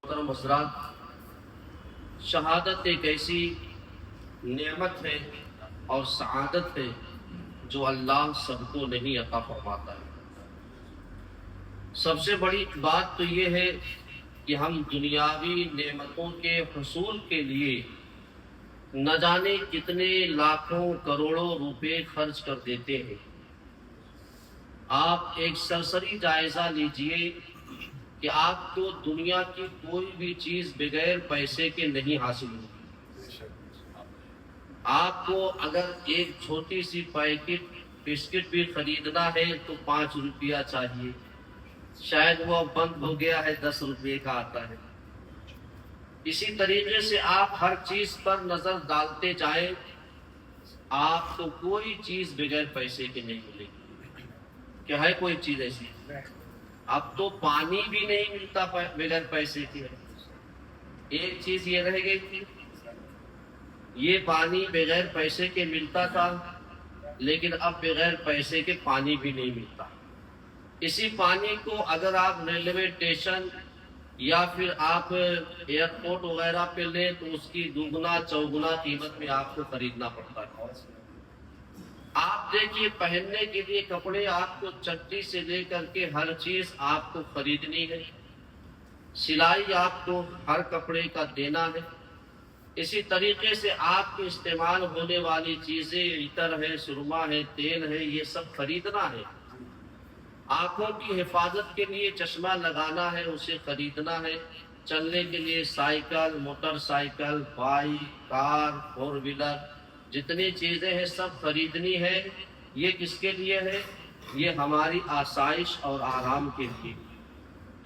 محترم حضرات، شہادت ایک ایسی نعمت ہے اور سعادت ہے جو اللہ سب کو نہیں عطا فرماتا ہے۔ سب سے بڑی بات تو یہ ہے کہ ہم دنیاوی نعمتوں کے حصول کے لیے نہ جانے کتنے لاکھوں کروڑوں روپے خرچ کر دیتے ہیں۔ آپ ایک سرسری جائزہ لیجئے کہ آپ کو دنیا کی کوئی بھی چیز بغیر پیسے کے نہیں حاصل ہوگی۔ آپ کو اگر ایک چھوٹی سی پیکٹ بسکٹ بھی خریدنا ہے تو 5 روپیہ چاہیے، شاید وہ بند ہو گیا ہے 10 روپے کا آتا ہے۔ اسی طریقے سے آپ ہر چیز پر نظر ڈالتے جائیں، آپ کو کوئی چیز بغیر پیسے کے نہیں ملے گی۔ کیا ہے کوئی چیز ایسی؟ اب تو پانی بھی نہیں ملتا بغیر پیسے کے۔ ایک چیز یہ رہ گئی تھی، یہ پانی بغیر پیسے کے ملتا تھا، لیکن اب بغیر پیسے کے پانی بھی نہیں ملتا۔ اسی پانی کو اگر آپ ریلوے اسٹیشن یا پھر آپ ایئرپورٹ وغیرہ پہ لیں تو اس کی دوگنا چوگنا قیمت میں آپ کو خریدنا پڑتا ہے۔ آپ دیکھیے، پہننے کے لیے کپڑے آپ کو چٹی سے لے کر کے ہر چیز آپ کو خریدنی ہے، سلائی آپ کو ہر کپڑے کا دینا ہے۔ اسی طریقے سے آپ کے استعمال ہونے والی چیزیں، عطر ہے، سرما ہے، تیل ہے، یہ سب خریدنا ہے۔ آنکھوں کی حفاظت کے لیے چشمہ لگانا ہے، اسے خریدنا ہے۔ چلنے کے لیے سائیکل، موٹر سائیکل، بائک، کار، 4 ویلر، جتنی چیزیں ہیں سب خریدنی ہے۔ یہ کس کے لیے ہے؟ یہ ہماری آسائش اور آرام کے لیے،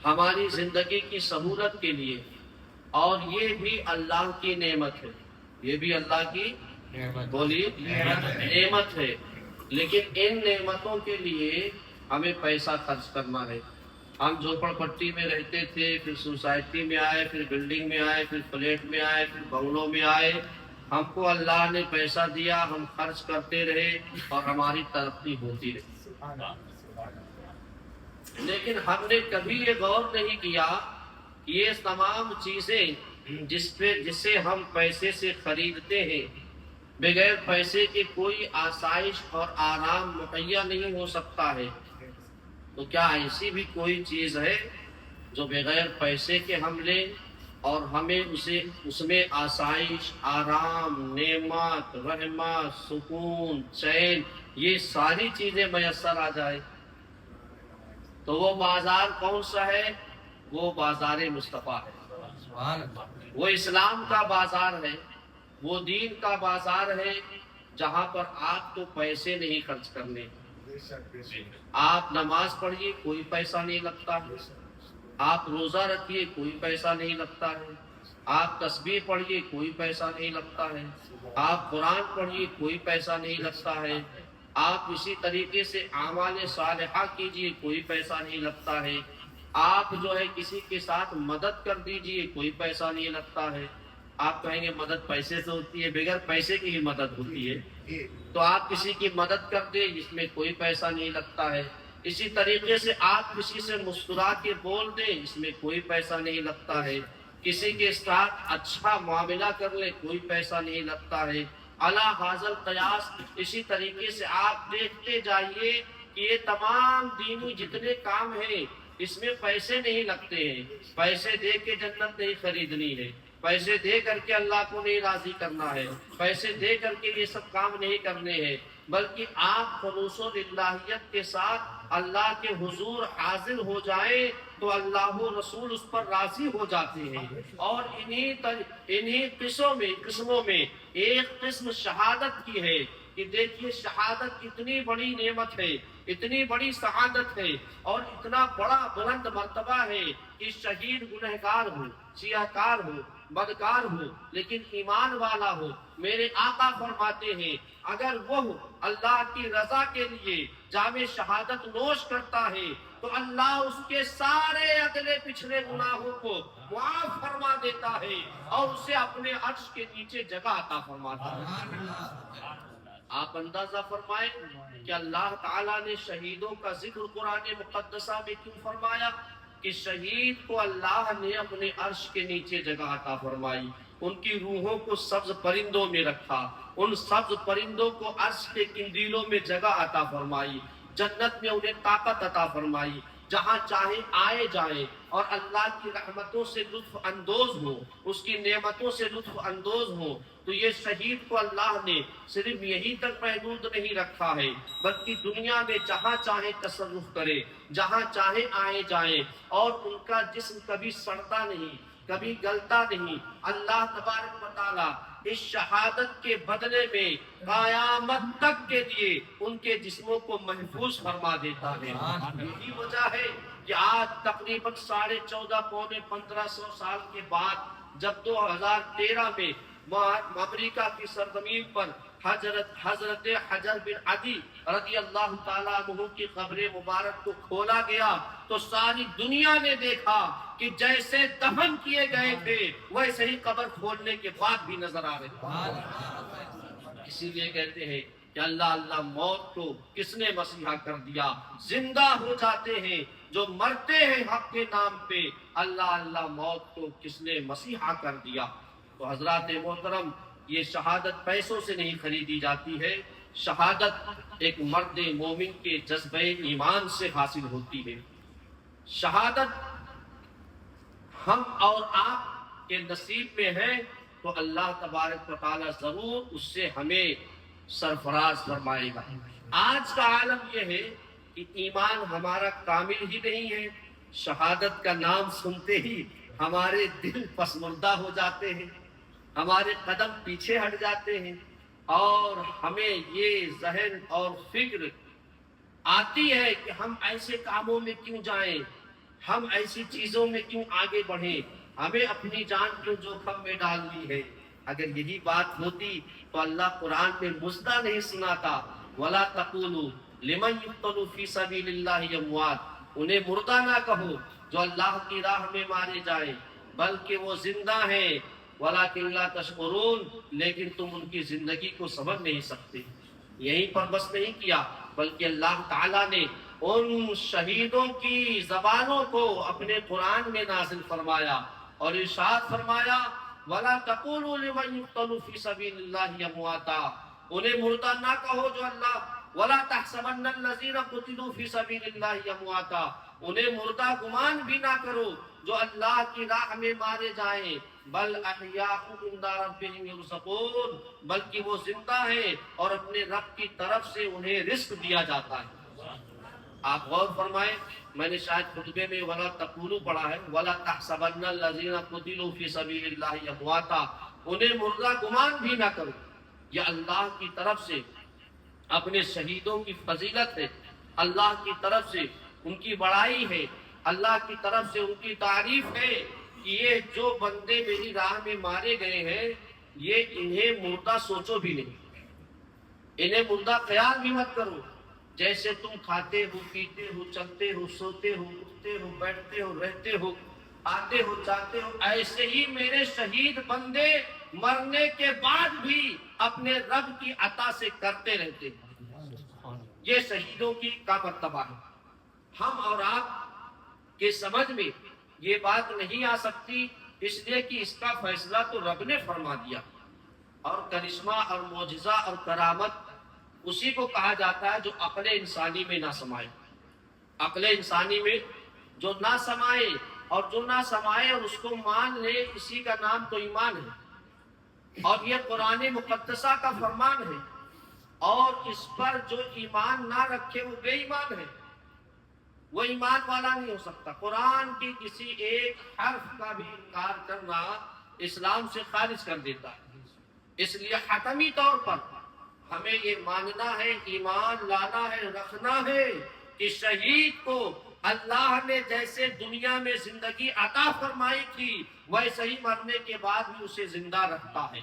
ہماری زندگی کی سہولت کے لیے، اور یہ بھی اللہ کی نعمت ہے۔ یہ بھی اللہ کی بولیے نعمت ہے، لیکن ان نعمتوں کے لیے ہمیں پیسہ خرچ کرنا ہے۔ ہم جھوپڑ پٹی میں رہتے تھے، پھر سوسائٹی میں آئے، پھر بلڈنگ میں آئے، پھر فلیٹ میں آئے، پھر بنگلوں میں آئے۔ ہم کو اللہ نے پیسہ دیا، ہم خرچ کرتے رہے اور ہماری ترقی ہوتی رہی، لیکن ہم نے کبھی یہ غور نہیں کیا کہ یہ تمام چیزیں جسے ہم پیسے سے خریدتے ہیں، بغیر پیسے کے کوئی آسائش اور آرام مہیا نہیں ہو سکتا ہے۔ تو کیا ایسی بھی کوئی چیز ہے جو بغیر پیسے کے ہم لیں اور ہمیں اس میں آسائش، آرام، نعمت، رحمت، سکون، چین، یہ ساری چیزیں میسر آ جائے؟ تو وہ بازار کون سا ہے؟ وہ بازار مصطفیٰ ہے، وہ اسلام کا بازار ہے، وہ دین کا بازار ہے، جہاں پر آپ کو پیسے نہیں خرچ کرنے۔ آپ نماز پڑھیے، کوئی پیسہ نہیں لگتا ہے۔ آپ روزہ رکھیے، کوئی پیسہ نہیں لگتا ہے۔ آپ تسبیح پڑھیے، کوئی پیسہ نہیں لگتا ہے۔ آپ قرآن پڑھیے، کوئی پیسہ نہیں لگتا ہے۔ آپ اسی طریقے سے اعمال صالحہ کیجیے، کوئی پیسہ نہیں لگتا ہے۔ آپ جو ہے کسی کے ساتھ مدد کر دیجیے، کوئی پیسہ نہیں لگتا ہے۔ آپ کہیں گے مدد پیسے سے ہوتی ہے؟ بغیر پیسے کی ہی مدد ہوتی ہے۔ تو آپ کسی کی مدد کر دیں، جس میں کوئی پیسہ نہیں لگتا ہے۔ اسی طریقے سے آپ کسی سے مسکرا کے بول دیں، اس میں کوئی پیسہ نہیں لگتا ہے۔ کسی کے ساتھ اچھا معاملہ کر لیں، کوئی پیسہ نہیں لگتا ہے۔ علی حاضر قیاس اسی طریقے سے آپ دیکھتے جائیے کہ یہ تمام دینی جتنے کام ہیں اس میں پیسے نہیں لگتے ہیں۔ پیسے دے کے جنت نہیں خریدنی ہے، پیسے دے کر کے اللہ کو نہیں راضی کرنا ہے، پیسے دے کر کے یہ سب کام نہیں کرنے ہیں، بلکہ آپ خلوص و للہیت کے ساتھ اللہ کے حضور حاضر ہو جائیں تو اللہ و رسول اس پر راضی ہو جاتے ہیں۔ اور انہی قسموں میں ایک قسم شہادت کی ہے کہ دیکھیے شہادت اتنی بڑی نعمت ہے، اتنی بڑی سعادت ہے، اور اتنا بڑا بلند مرتبہ ہے کہ شہید گنہگار ہو، سیاہ کار ہو، بدکار ہو، لیکن ایمان والا ہو۔ میرے آقا فرماتے ہیں اگر وہ اللہ کی رضا کے لیے جام شہادت نوش کرتا ہے تو اللہ اس کے سارے اگلے پچھلے گناہوں کو معاف فرما دیتا ہے اور اسے اپنے عرش کے نیچے جگہ عطا فرماتا ہے۔ آپ اندازہ فرمائیں کہ اللہ تعالیٰ نے شہیدوں کا ذکر قرآن مقدسہ میں کیوں فرمایا؟ کہ شہید کو اللہ نے اپنے عرش کے نیچے جگہ عطا فرمائی، ان کی روحوں کو سبز پرندوں میں رکھا، ان سبز پرندوں کو عرش کے قندیلوں میں جگہ عطا فرمائی، جنت میں انہیں طاقت عطا فرمائی، جہاں چاہے آئے جائیں اور اللہ کی رحمتوں سے لطف اندوز ہو، اس کی نعمتوں سے لطف اندوز ہو۔ تو یہ شہید کو اللہ نے صرف یہی تک محدود نہیں رکھا ہے، بلکہ دنیا میں جہاں چاہے تصرف کرے، جہاں چاہے آئے جائیں، اور ان کا جسم کبھی سڑتا نہیں، کبھی گلتا نہیں۔ اللہ تبارک و تعالیٰ اس شہادت کے بدلے میں قیامت تک کے لیے ان کے جسموں کو محفوظ فرما دیتا ہے۔ یہی وجہ ہے کہ آج تقریباً 14.5 پونے 1500 سال کے بعد جب 2013 میں امریکہ کی سرزمین پر حضرت حجر بن عدی رضی اللہ تعالیٰ عنہ کی قبر مبارک کو کھولا گیا تو ساری دنیا نے دیکھا کہ جیسے دفن کیے گئے تھے ویسے ہی قبر کھولنے کے بعد بھی نظر آ رہے تھے۔ اسی لیے کہتے ہیں کہ اللہ اللہ موت کو کس نے مسیحا کر دیا، زندہ ہو جاتے ہیں جو مرتے ہیں حق کے نام پہ، اللہ اللہ موت کو کس نے مسیحا کر دیا۔ تو حضرات محترم، یہ شہادت پیسوں سے نہیں خریدی جاتی ہے، شہادت ایک مرد مومن کے جذبہ ایمان سے حاصل ہوتی ہے۔ شہادت ہم اور آپ کے نصیب میں ہے تو اللہ تبارک و تعالیٰ ضرور اس سے ہمیں سرفراز فرمائے گا۔ آج کا عالم یہ ہے کہ ایمان ہمارا کامل ہی نہیں ہے، شہادت کا نام سنتے ہی ہمارے دل پسماندہ ہو جاتے ہیں، ہمارے قدم پیچھے ہٹ جاتے ہیں، اور ہمیں یہ ذہن اور فکر آتی ہے کہ ہم ایسے کاموں میں کیوں جائیں، ہم ایسی چیزوں میں کیوں آگے بڑھیں، ہمیں اپنی جان کیوں جوخم میں ڈالنی ہے۔ اگر یہی بات ہوتی تو اللہ قرآن میں مژدہ نہیں سناتا، وَلَا تَقُولُوا لِمَنْ يُقْتَلُ فِي سَبِيلِ اللَّهِ أَمْوَاتٌ، انہیں مردہ نہ کہو جو اللہ کی راہ میں مارے جائیں، بلکہ وہ زندہ ہیں، وَلَكِنْ لَا تَشْعُرُونَ، لیکن تم ان کی زندگی کو سمجھ نہیں سکتے۔ یہیں پر بس نہیں کیا، بلکہ اللہ تعالیٰ نے ان شہیدوں کی زبانوں کو اپنے قرآن میں نازل فرمایا اور ارشاد فرمایا وَلَا تَقُولُوا لِمَنْ يُقْتَلُ فِي سَبِيلِ اللَّهِ أَمْوَاتًا، انہیں مردہ نہ کہو جو اللہ وَلَا تَحْسَبَنَّ الَّذِينَ قُتِلُوا فِي سَبِيلِ اللَّهِ أَمْوَاتًا، انہیں مردہ گمان بھی نہ کرو جو اللہ کی راہ میں مارے جائیں، بل احیاء عند ربهم یرزقون، بلکہ وہ زندہ ہیں اور اپنے رب کی طرف سے انہیں رزق دیا جاتا ہے۔ آپ غور فرمائیں، میں نے شاید خطبے میں وَلَا تَقُولُوا پڑھا ہے، وَلَا تَحْسَبَنَّ الَّذِينَ قُتِلُوا فِي سَبِيلِ اللَّهِ أَمْوَاتًا، انہیں مردہ گمان بھی نہ کرو۔ یہ اللہ کی طرف سے اپنے شہیدوں کی فضیلت ہے، اللہ کی طرف سے ان کی بڑائی ہے، اللہ کی طرف سے ان کی تعریف ہے کہ یہ جو بندے میری راہ میں مارے گئے ہیں یہ انہیں مردہ سوچو بھی نہیں، انہیں مردہ خیال بھی مت کرو۔ جیسے تم کھاتے ہو، پیتے ہو، چلتے ہو، سوتے ہو، اٹھتے ہو، بیٹھتے ہو، رہتے ہو، آتے ہو، جاتے ہو، ایسے ہی میرے شہید بندے مرنے کے بعد بھی اپنے رب کی عطا سے کرتے رہتے ہیں۔ یہ شہیدوں کی کا مرتبہ ہے۔ ہم اور آپ کے سمجھ میں یہ بات نہیں آ سکتی، اس لیے کہ اس کا فیصلہ تو رب نے فرما دیا، اور کرشمہ اور معجزہ اور کرامت اسی کو کہا جاتا ہے جو عقل انسانی میں نہ سمائے۔ عقل انسانی میں جو نہ سمائے، اور جو نہ سمائے اور اس کو مان لے، اسی کا نام تو ایمان ہے، اور یہ قرآن مقدسہ کا فرمان ہے، اور اس پر جو ایمان نہ رکھے وہ بے ایمان ہے، وہ ایمان والا نہیں ہو سکتا۔ قرآن کی کسی ایک حرف کا بھی انکار کرنا اسلام سے خارج کر دیتا ہے۔ اس لیے حتمی طور پر ہمیں یہ ماننا ہے، ایمان لانا ہے، رکھنا ہے کہ شہید کو اللہ نے جیسے دنیا میں زندگی عطا فرمائی تھی ویسے ہی مرنے کے بعد بھی اسے زندہ رکھتا ہے۔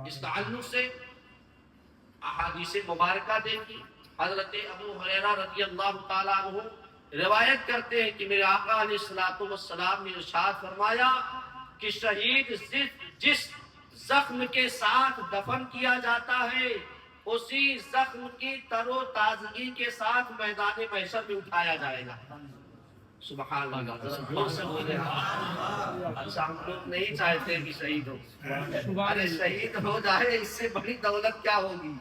اس تعلق سے احادیث مبارکہ دیکھی، حضرت ابو ہریرہ رضی اللہ تعالیٰ عنہ روایت کرتے ہیں کہ میرے آقا علیہ السلام نے ارشاد فرمایا کہ شہید جس زخم کے ساتھ دفن کیا جاتا ہے اسی زخم کی تر و تازگی کے ساتھ میدان محشر میں اٹھایا جائے گا۔ سبحان اللہ، ذرا زور سے بولے آپ۔ اچھا ہم لوگ نہیں چاہتے کہ شہید ہو، ارے شہید ہو جائے اس سے بڑی دولت کیا ہوگی؟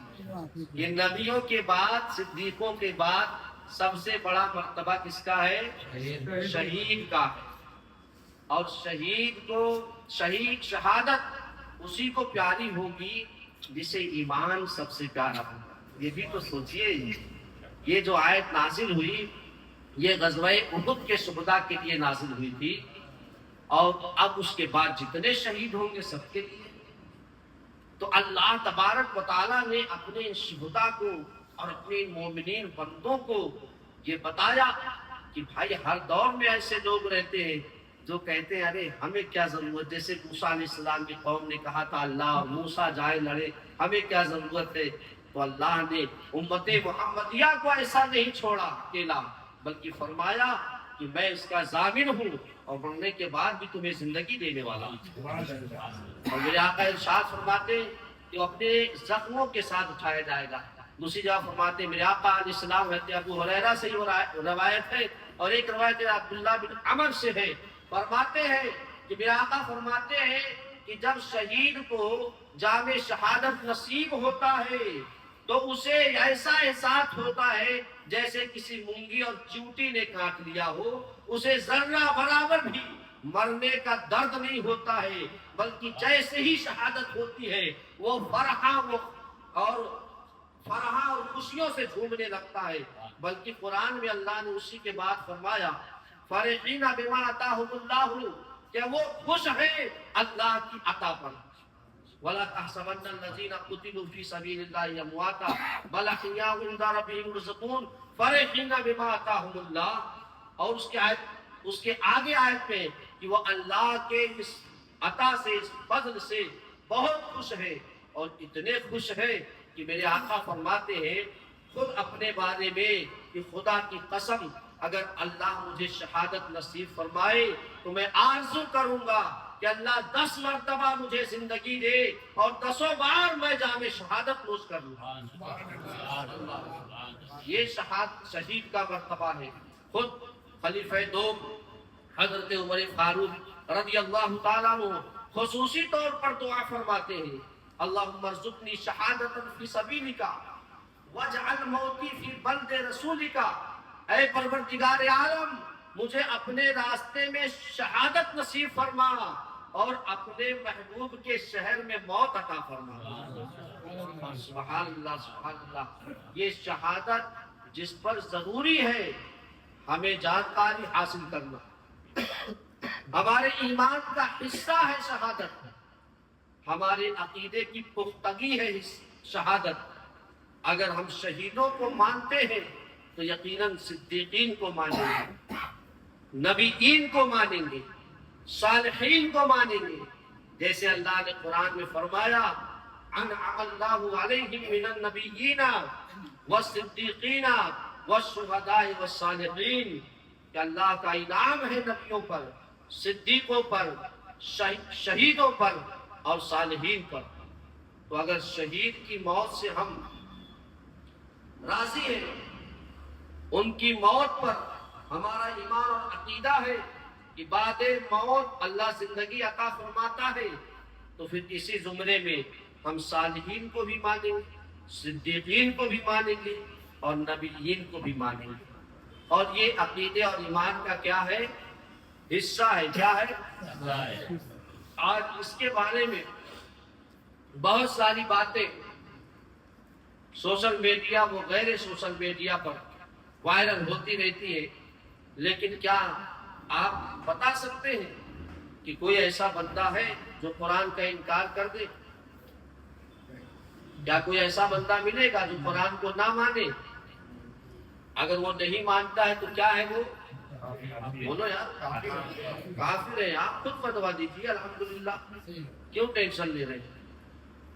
یہ نبیوں کے بعد، صدیقوں کے بعد سب سے بڑا مرتبہ کس کا ہے؟ شہید کا ہے۔ اور شہید کو، شہید شہادت اسی کو پیاری ہوگی جسے ایمان سب سے پیارا ہوگا۔ یہ بھی تو سوچئے، یہ جو آیت نازل ہوئی یہ غزوہ احد کے شہداء کے لیے نازل ہوئی تھی، اور اب اس کے بعد جتنے شہید ہوں گے سب کے لیے۔ تو اللہ تبارک و تعالیٰ نے اپنے شہداء کو اور اپنے مومنین بندوں کو یہ بتایا کہ بھائی ہر دور میں ایسے لوگ رہتے ہیں جو کہتے ہیں ارے ہمیں کیا ضرورت، جیسے موسیٰ علیہ السلام کی قوم نے کہا تھا اللہ اور موسیٰ جائے لڑے، ہمیں کیا ضرورت ہے؟ تو اللہ نے امت محمدیہ کو ایسا نہیں چھوڑا اکیلا، بلکہ فرمایا کہ میں اس کا ضامن ہوں اور مرنے کے بعد بھی تمہیں زندگی دینے والا ہوں۔ اور میرے آقا ارشاد فرماتے کہ اپنے زخموں کے ساتھ اٹھایا جائے گا۔ دوسری جگہ فرماتے میرے آقا علیہ السلام حضرت ابو ہریرہ سے یہ روایت ہے، اور ایک روایت عبداللہ بن عمر سے ہے، فرماتے ہیں کہ میرے آقا فرماتے ہیں کہ جب شہید کو جام شہادت نصیب ہوتا ہے تو اسے ایسا احساس ہوتا ہے جیسے کسی مونگی اور چیونٹی نے کاٹ لیا ہو، اسے ذرہ برابر بھی مرنے کا درد نہیں ہوتا ہے، بلکہ جیسے ہی شہادت ہوتی ہے وہ فرحہ اور خوشیوں سے جھومنے لگتا ہے۔ بلکہ قرآن میں اللہ نے اسی کے بعد فرمایا فرحین بما آتاہم اللہ، کہ وہ خوش ہیں اللہ کی عطا پر۔ وَلَا تَحْسَبَنَّ الَّذِينَ قُتِلُوا فِي سَبِيلِ اللَّهِ أَمْوَاتًا بَلْ أَحْيَاءٌ عِندَ رَبِّهِمْ يُرْزَقُونَ فَرِحِينَ بِمَا آتَاهُمُ اللَّهُ۔ اور اس کے آگے آیت میں کہ وہ اللہ کے اس عطا سے، اس فضل سے بہت خوش ہے، اور اتنے خوش ہے کہ میرے آقا فرماتے ہیں خود اپنے بارے میں کہ خدا کی قسم اگر اللہ مجھے شہادت نصیب فرمائے تو میں آرزو کروں گا کہ اللہ 10 مرتبہ مجھے زندگی دے اور 10 بار میں جام شہادت نوش کر لوں۔ یہ شہید کا مرتبہ ہے۔ خود خلیفہ دوم حضرت عمر فاروق رضی اللہ تعالیٰ عنہ خصوصی طور پر دعا فرماتے ہیں اللہم ارزقنی شہادتا فی سبیلک واجعل موتی فی بلد رسولک، اے پروردگار عالم مجھے اپنے راستے میں شہادت نصیب فرما اور اپنے محبوب کے شہر میں موت عطا فرما۔ سبحان اللہ سبحان اللہ۔ یہ شہادت جس پر ضروری ہے ہمیں جانکاری حاصل کرنا، ہمارے ایمان کا حصہ ہے شہادت، ہمارے عقیدے کی پختگی ہے شہادت۔ اگر ہم شہیدوں کو مانتے ہیں تو یقیناً صدیقین کو مانیں گے، نبیین کو مانیں گے، صالحین کو مانیں گے، جیسے اللہ نے قرآن میں فرمایا انعم اللہ علیہم من النبیین والصدیقین والشہداء والصالحین، کہ اللہ کا انعام ہے نبیوں پر، صدیقوں پر، شہیدوں پر اور صالحین پر۔ تو اگر شہید کی موت سے ہم راضی ہیں، ان کی موت پر ہمارا ایمان اور عقیدہ ہے کہ بعد موت اللہ زندگی عطا فرماتا ہے، تو پھر اسی زمرے میں ہم صالحین کو بھی مانیں گے، صدیقین کو بھی مانیں گے اور نبیین کو بھی مانیں گے۔ اور یہ عقیدے اور ایمان کا کیا ہے؟ حصہ ہے۔ کیا ہے؟ آج اس کے بارے میں بہت ساری باتیں سوشل میڈیا و غیر سوشل میڈیا پر وائرل ہوتی رہتی ہے، لیکن کیا آپ بتا سکتے ہیں کہ کوئی ایسا بندہ ہے جو قرآن کا انکار کر دے؟ کیا کوئی ایسا بندہ ملے گا جو قرآن کو نہ مانے؟ اگر وہ نہیں مانتا ہے تو کیا ہے وہ؟ بولو یار، کافر ہے۔ آپ خود فتویٰ دیجیے الحمدللہ، کیوں ٹینشن لے رہے ہیں؟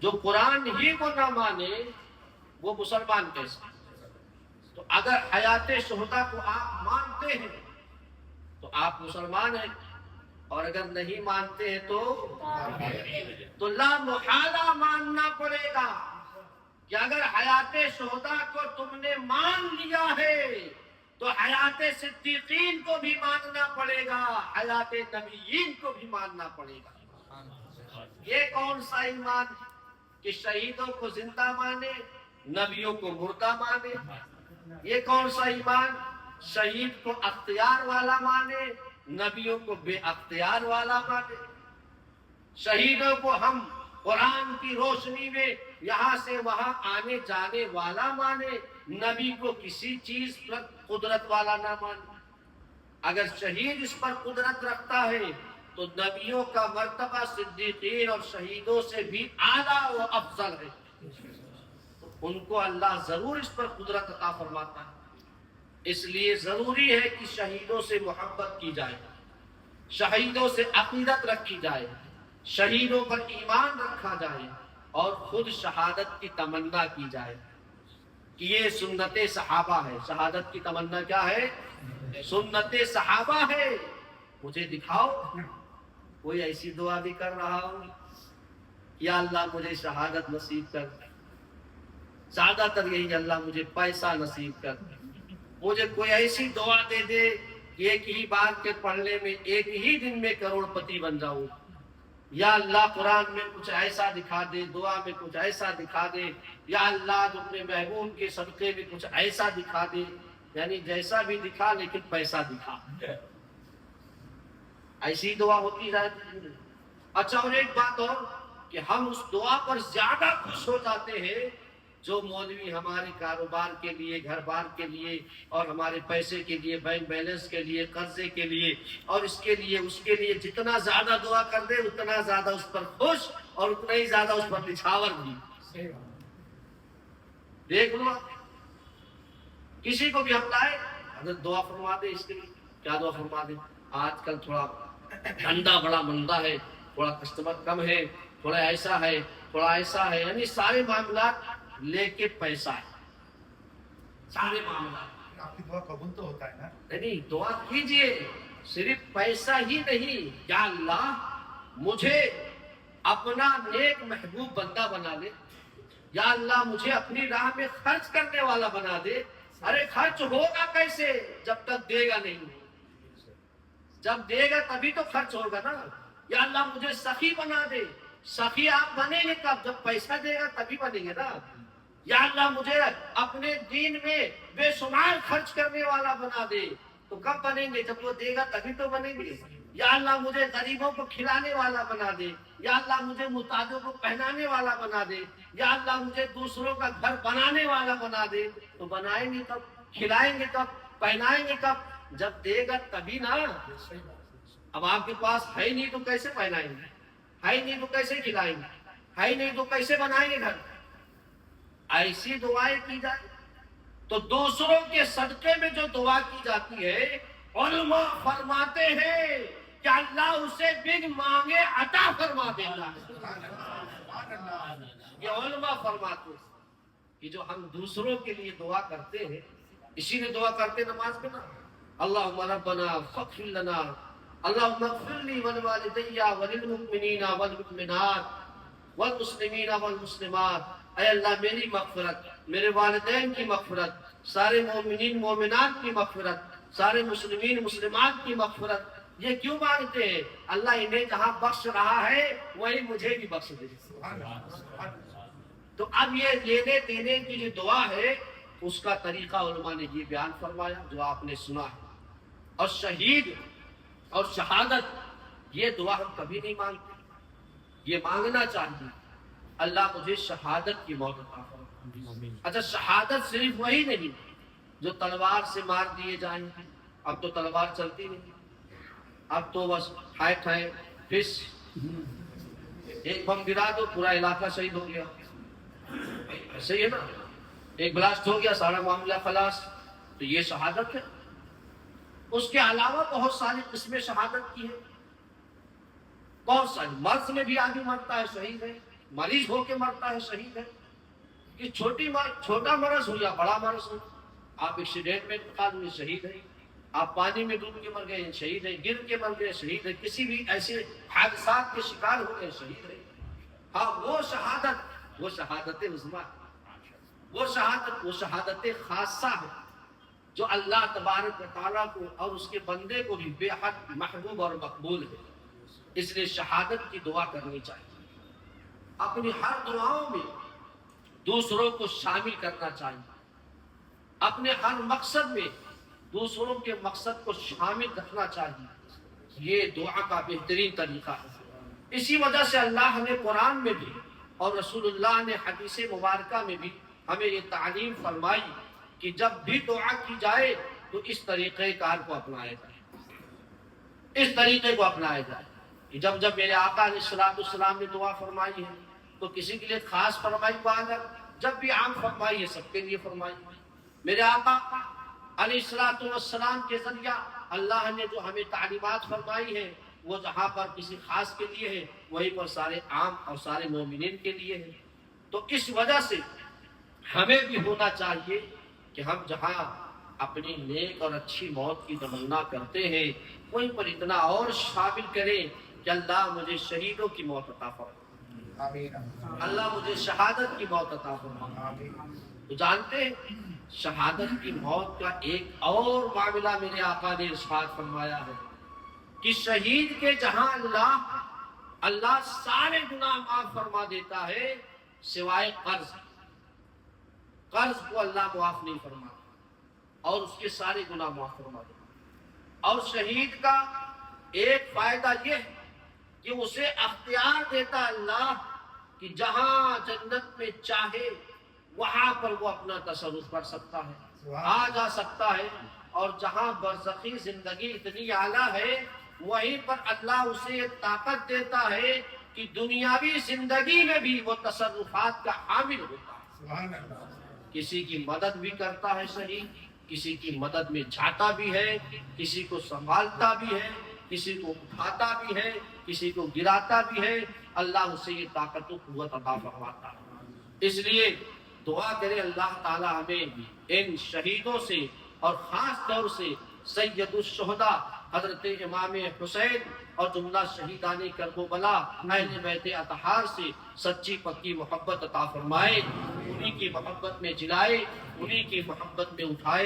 جو قرآن ہی کو نہ مانے وہ مسلمان کیسے؟ تو اگر حیات شہداء کو آپ مانتے ہیں تو آپ مسلمان ہیں، اور اگر نہیں مانتے ہیں تو لا محالہ ماننا پڑے گا کہ اگر حیات شہداء کو تم نے مان لیا ہے تو حیات صدیقین کو بھی ماننا پڑے گا، حیات نبیین کو بھی ماننا پڑے گا۔ یہ کون سا ایمان کہ شہیدوں کو زندہ مانے، نبیوں کو مردہ مانے؟ یہ کون سا ایمان شہید کو اختیار والا مانے، نبیوں کو بے اختیار والا مانے؟ شہیدوں کو ہم قرآن کی روشنی میں یہاں سے وہاں آنے جانے والا مانے، نبی کو کسی چیز پر قدرت والا نہ مانے۔ اگر شہید اس پر قدرت رکھتا ہے تو نبیوں کا مرتبہ صدیقین اور شہیدوں سے بھی اعلیٰ و افضل ہے، تو ان کو اللہ ضرور اس پر قدرت عطا فرماتا ہے۔ اس لیے ضروری ہے کہ شہیدوں سے محبت کی جائے، شہیدوں سے عقیدت رکھی جائے، شہیدوں پر ایمان رکھا جائے، اور خود شہادت کی تمنا کی جائے کہ یہ سنت صحابہ ہے۔ شہادت کی تمنا کیا ہے؟ سنت صحابہ ہے۔ مجھے دکھاؤ کوئی ایسی دعا بھی کر رہا ہوں، یا اللہ مجھے شہادت نصیب کر، زیادہ تر یہی اللہ مجھے پیسہ نصیب کر، مجھے کوئی ایسی دعا دے دے کہ ایک ہی بار کے پڑھنے میں ایک ہی دن میں کروڑ پتی بن جاؤں، یا اللہ قرآن میں کچھ ایسا دکھا دے، دعا میں کچھ ایسا دکھا دے، یا اللہ اپنے محبوب کے صدقے میں کچھ ایسا دکھا دے، یعنی جیسا بھی دکھا لیکن پیسہ دکھا۔ ایسی دعا ہوتی رہتی۔ اچھا، اور ایک بات اور کہ ہم اس دعا پر زیادہ خوش ہو جاتے ہیں جو مولوی ہمارے کاروبار کے لیے، گھر بار کے لیے، اور ہمارے پیسے کے لیے، بینک بیلنس کے لیے، قرضے کے لیے، اور اس کے لیے جتنا زیادہ دعا کر دے اتنا زیادہ اس پر خوش، اور اتنا ہی زیادہ اس پر نچھاور بھی۔ دیکھ لو، کسی کو بھی ہم لائے حضرت دعا فرما دے، اس کے لیے کیا دعا فرما دے؟ آج کل تھوڑا دھندا بڑا مندہ ہے، تھوڑا کسٹمر کم ہے، تھوڑا ایسا ہے، تھوڑا ایسا ہے، یعنی سارے معاملات لے کے پیسہ ہے، سارے معاملات۔ آپ کی دعا قبول تو ہوتا ہے نا؟ نہیں، دعا کیجئے، صرف پیسہ ہی نہیں، یا اللہ مجھے اپنا نیک محبوب بندہ بنا لے، یا اللہ مجھے اپنی راہ میں خرچ کرنے والا بنا دے۔ ارے خرچ ہوگا کیسے جب تک دے گا نہیں؟ جب دے گا تبھی تو خرچ ہوگا نا۔ یا اللہ مجھے سخی بنا دے۔ سخی آپ بنیں گے کب؟ جب پیسہ دے گا تبھی بنیں گے نا۔ یا اللہ مجھے اپنے دین میں بے شمار خرچ کرنے والا بنا دے، تو کب بنیں گے؟ جب وہ دے گا تبھی تو بنیں گے۔ یا اللہ مجھے غریبوں کو کھلانے والا بنا دے، یا اللہ مجھے محتاجوں کو پہنانے والا بنا دے، یا اللہ مجھے دوسروں کا گھر بنانے والا بنا دے۔ تو بنائیں گے کب؟ کھلائیں گے کب؟ پہنائیں گے کب؟ جب دے گا تبھی نا۔ اب آپ کے پاس ہے ہی نہیں تو کیسے پہنائیں گے؟ ہے ہی نہیں تو کیسے کھلائیں گے؟ ہے ہی نہیں تو کیسے بنائیں گے گھر؟ ایسی دعائیں کی جائے تو دوسروں کے صدقے میں جو دعا کی جاتی ہے، علماء فرماتے ہیں کہ اللہ اسے بن مانگے عطا فرما دیتا ہے۔ یہ علماء فرماتے ہیں کہ جو ہم دوسروں کے لیے دعا کرتے ہیں، اسی لیے دعا کرتے نماز میں نا، اللہم ربنا فاغفر لنا، اللہم اغفر لی ولوالدی وللمؤمنین والمؤمنات والمسلمین والمسلمات۔ اے اللہ میری مغفرت، میرے والدین کی مغفرت، سارے مومنین مومنات کی مغفرت، سارے مسلمین مسلمات کی مغفرت۔ یہ کیوں مانگتے ہیں؟ اللہ انہیں جہاں بخش رہا ہے وہی مجھے بھی بخش دے۔ تو اب یہ لینے دینے کی جو دعا ہے اس کا طریقہ علماء نے یہ بیان فرمایا جو آپ نے سنا ہے۔ اور شہید اور شہادت یہ دعا ہم کبھی نہیں مانگتے، یہ مانگنا چاہیے اللہ مجھے شہادت کی موت عطا فرما۔ اچھا، شہادت صرف وہی نہیں جو تلوار سے مار دیے جائیں، اب تو تلوار چلتی نہیں، اب تو بس ٹھائے ٹھائے فس، ایک بم گرا دو پورا علاقہ شہید ہو گیا، ایسے ہی ہے نا، ایک بلاسٹ ہو گیا سارا معاملہ خلاص۔ تو یہ شہادت ہے۔ اس کے علاوہ بہت ساری قسمیں شہادت کی ہے، بہت ساری۔ مرض میں بھی آدمی مرتا ہے شہید ہے، مریض ہو کے مرتا ہے شہید ہے، کہ چھوٹا مرض ہو یا بڑا مرض ہو، آپ ایکسیڈنٹ میں انتقال ہوئے شہید ہے، آپ پانی میں ڈوب کے مر گئے شہید ہے، گر کے مر گئے شہید ہے، کسی بھی ایسے حادثات کے شکار ہو گئے شہید ہے۔ ہاں، وہ شہادت عظمیٰ، وہ شہادت خاصہ ہے جو اللہ تبارک و تعالیٰ کو اور اس کے بندے کو بھی بے حد محبوب اور مقبول ہے۔ اس لیے شہادت کی دعا کرنی چاہیے، اپنی ہر دعاؤں میں دوسروں کو شامل کرنا چاہیے، اپنے ہر مقصد میں دوسروں کے مقصد کو شامل رکھنا چاہیے۔ یہ دعا کا بہترین طریقہ ہے۔ اسی وجہ سے اللہ نے قرآن میں بھی اور رسول اللہ نے حدیث مبارکہ میں بھی ہمیں یہ تعلیم فرمائی کہ جب بھی دعا کی جائے تو اس طریقہ کار کو اپنایا جائے، اس طریقے کو اپنایا جائے۔ جب میرے آقا علیہ السلام نے دعا فرمائی ہے تو کسی کے لیے خاص فرمائی بات، جب بھی عام فرمائی ہے سب کے لیے فرمائی۔ میرے آقا علیہ السلام کے ذریعہ اللہ نے جو ہمیں تعلیمات فرمائی ہے وہ جہاں پر کسی خاص کے لیے ہے وہیں پر سارے عام اور سارے مومنین کے لیے ہے۔ تو اس وجہ سے ہمیں بھی ہونا چاہیے کہ ہم جہاں اپنی نیک اور اچھی موت کی تمنا کرتے ہیں وہیں پر اتنا اور شامل کریں کہ اللہ مجھے شہیدوں کی موت عطا فرمائے، اللہ مجھے شہادت کی موت عطا فرمائے۔ تو جانتے ہیں شہادت کی موت کا ایک اور معاملہ میرے آقا نے ارشاد فرمایا ہے کہ شہید کے جہاں اللہ سارے گناہ معاف فرما دیتا ہے سوائے قرض کو اللہ معاف نہیں فرماتا اور اس کے سارے گناہ معاف فرما دیتا۔ اور شہید کا ایک فائدہ یہ ہے کہ اسے اختیار دیتا اللہ کہ جہاں جنت میں چاہے وہاں پر وہ اپنا تصرف کر سکتا ہے، آ جا سکتا ہے، اور جہاں برزخی زندگی اتنی اعلیٰ ہے وہیں پر اللہ اسے یہ طاقت دیتا ہے کہ دنیاوی زندگی میں بھی وہ تصرفات کا حامل ہوتا ہے۔ کسی کی مدد بھی کرتا ہے شہید، کسی کی مدد میں جاتا بھی ہے، کسی کو سنبھالتا بھی ہے، کسی کو اٹھاتا بھی ہے، کسی کو گراتا بھی ہے، اللہ اسے یہ طاقت و قوت عطا فرماتا ہے۔ اس لیے دعا کرے اللہ تعالی ہمیں ان شہیدوں سے اور خاص طور سے سید الشہداء حضرت امام حسین اور جملہ شہیدان کربلا اہل بیت اطہار سے سچی پکی محبت عطا فرمائے، انہی کی محبت میں جلائے، انہی کی محبت میں اٹھائے۔